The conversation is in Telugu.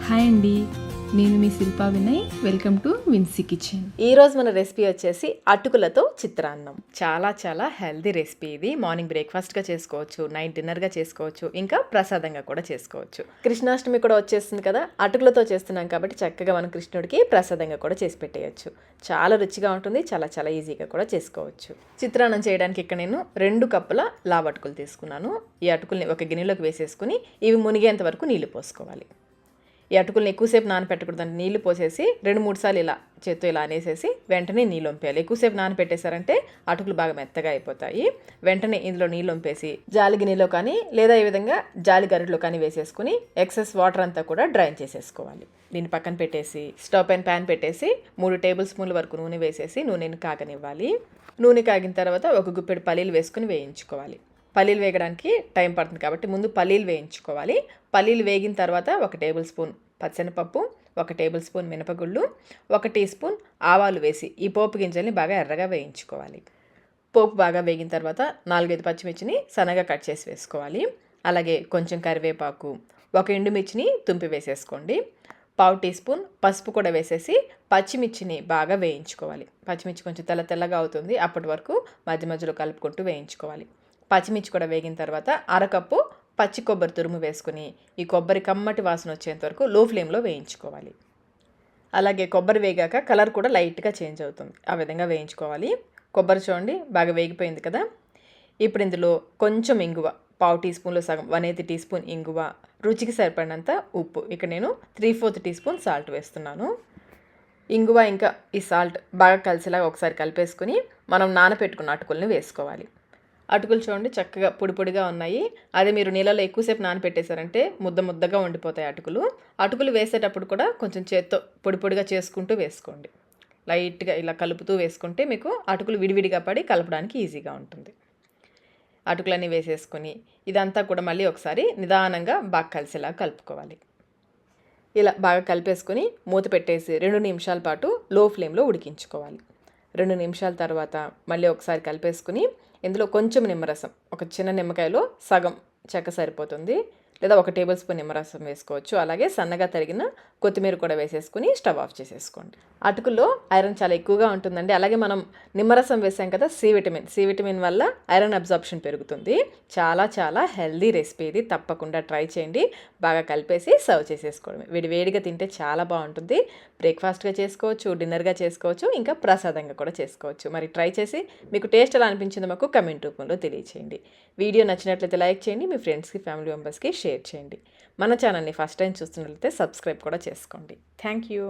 హాయ్ అండి, నేను మీ Shilpa Vinay. Welcome to Vinsy kitchen. ఈరోజు మన రెసిపీ వచ్చేసి అటుకులతో చిత్రాన్నం. చాలా చాలా హెల్దీ రెసిపీ ఇది. మార్నింగ్ బ్రేక్ఫాస్ట్గా చేసుకోవచ్చు, నైట్ డిన్నర్గా చేసుకోవచ్చు, ఇంకా ప్రసాదంగా కూడా చేసుకోవచ్చు. కృష్ణాష్టమి కూడా వచ్చేస్తుంది కదా, అటుకులతో చేస్తున్నాం కాబట్టి చక్కగా మనం కృష్ణుడికి ప్రసాదంగా కూడా చేసి పెట్టేయచ్చు. చాలా రుచిగా ఉంటుంది, చాలా చాలా ఈజీగా కూడా చేసుకోవచ్చు. చిత్రాన్నం చేయడానికి ఇక్కడ నేను 2 కప్పుల లావు అటుకులు తీసుకున్నాను. ఈ అటుకుల్ని ఒక గిన్నెలోకి వేసేసుకుని ఇవి మునిగేంత వరకు నీళ్లు పోసుకోవాలి. ఈ అటుకుల్ని ఎక్కువసేపు నానపెట్టకూడదండి. నీళ్లు పోసేసి 2-3 సార్లు ఇలా చేత్తో ఇలా అనేసేసి వెంటనే నీళ్ళు వంపేయాలి. ఎక్కువసేపు నానపెట్టేశారంటే అటుకులు బాగా మెత్తగా అయిపోతాయి. వెంటనే ఇందులో నీళ్ళు వంపేసి జాలి గిన్నెలో కానీ లేదా ఈ విధంగా జాలి గరిటలో కానీ వేసేసుకుని ఎక్సెస్ వాటర్ అంతా కూడా డ్రైన్ చేసేసుకోవాలి. దీన్ని పక్కన పెట్టేసి స్టవ్ పైన ప్యాన్ పెట్టేసి 3 టేబుల్ స్పూన్ల వరకు నూనె వేసేసి నూనెని కాగనివ్వాలి. నూనె కాగిన తర్వాత ఒక గుప్పెడు పల్లీలు వేసుకుని వేయించుకోవాలి. పల్లీలు వేగడానికి టైం పడుతుంది కాబట్టి ముందు పల్లీలు వేయించుకోవాలి. పల్లీలు వేగిన తర్వాత 1 టేబుల్ స్పూన్ పచ్చెనపప్పు, 1 టేబుల్ స్పూన్ మినపగుళ్ళు, 1 టీ స్పూన్ ఆవాలు వేసి ఈ పోపు గింజల్ని బాగా ఎర్రగా వేయించుకోవాలి. పోపు బాగా వేగిన తర్వాత 4-5 పచ్చిమిర్చిని సన్నగా కట్ చేసి వేసుకోవాలి. అలాగే కొంచెం కరివేపాకు, 1 ఎండుమిర్చిని తుంపి వేసేసుకోండి. 1/2 టీ స్పూన్ పసుపు కూడా వేసేసి పచ్చిమిర్చిని బాగా వేయించుకోవాలి. పచ్చిమిర్చి కొంచెం తెల్లగా అవుతుంది, అప్పటి వరకు మధ్య మధ్యలో కలుపుకుంటూ వేయించుకోవాలి. పచ్చిమిర్చి కూడా వేగిన తర్వాత 1/2 కప్పు పచ్చి కొబ్బరి తురుము వేసుకుని ఈ కొబ్బరి కమ్మటి వాసన వచ్చేంత వరకు లో ఫ్లేమ్లో వేయించుకోవాలి. అలాగే కొబ్బరి వేగాక కలర్ కూడా లైట్గా చేంజ్ అవుతుంది, ఆ విధంగా వేయించుకోవాలి. కొబ్బరి చూడండి బాగా వేగిపోయింది కదా. ఇప్పుడు ఇందులో కొంచెం ఇంగువ, 1/2 టీ స్పూన్లో సగం 1/8 టీ స్పూన్ ఇంగువ, రుచికి సరిపడినంత ఉప్పు, ఇక్కడ నేను 3/4 టీ స్పూన్ సాల్ట్ వేస్తున్నాను. ఇంగువ ఇంకా ఈ సాల్ట్ బాగా కలిసేలాగా ఒకసారి కలిపేసుకుని మనం నానపెట్టుకున్న అటుకుల్ని వేసుకోవాలి. అటుకులు చూడండి చక్కగా పొడిగా ఉన్నాయి. అదే మీరు నీళ్ళలో ఎక్కువసేపు నానపెట్టేశారంటే ముద్దగా ఉండిపోతాయి అటుకులు. అటుకులు వేసేటప్పుడు కూడా కొంచెం చేత్తో పొడిగా చేసుకుంటూ వేసుకోండి. లైట్గా ఇలా కలుపుతూ వేసుకుంటే మీకు అటుకులు విడివిడిగా పడి కలపడానికి ఈజీగా ఉంటుంది. అటుకులన్నీ వేసేసుకొని ఇదంతా కూడా మళ్ళీ ఒకసారి నిదానంగా బాగా కలిసేలా కలుపుకోవాలి. ఇలా బాగా కలిపేసుకొని మూత పెట్టేసి 2 నిమిషాల పాటు లో ఫ్లేమ్లో ఉడికించుకోవాలి. 2 నిమిషాల తర్వాత మళ్ళీ ఒకసారి కలిపేసుకుని ఇందులో కొంచెం నిమ్మరసం, ఒక చిన్న నిమ్మకాయలో సగం చెక్క సరిపోతుంది, లేదా 1 టేబుల్ స్పూన్ నిమ్మరసం వేసుకోవచ్చు. అలాగే సన్నగా తరిగిన కొత్తిమీర కూడా వేసేసుకుని స్టవ్ ఆఫ్ చేసేసుకోండి. అటుకుల్లో ఐరన్ చాలా ఎక్కువగా ఉంటుందండి. అలాగే మనం నిమ్మరసం వేసాం కదా, సి విటమిన్ వల్ల ఐరన్ అబ్జార్ప్షన్ పెరుగుతుంది. చాలా చాలా హెల్దీ రెసిపీ ఇది, తప్పకుండా ట్రై చేయండి. బాగా కలిపేసి సర్వ్ చేసేసుకోవడమే. వేడిగా తింటే చాలా బాగుంటుంది. బ్రేక్ఫాస్ట్గా చేసుకోవచ్చు, డిన్నర్గా చేసుకోవచ్చు, ఇంకా ప్రసాదంగా కూడా చేసుకోవచ్చు. మరి ట్రై చేసి మీకు టేస్ట్ ఎలా అనిపించిందో మాకు కమెంట్ రూపంలో తెలియచేయండి. వీడియో నచ్చినట్లయితే లైక్ చేయండి, మీ ఫ్రెండ్స్కి ఫ్యామిలీ మెంబర్స్కి షేర్ చేయండి. మన ఛానల్ని ఫస్ట్ టైం చూస్తున్నట్లయితే సబ్స్క్రైబ్ కూడా చేసుకోండి. Thank you.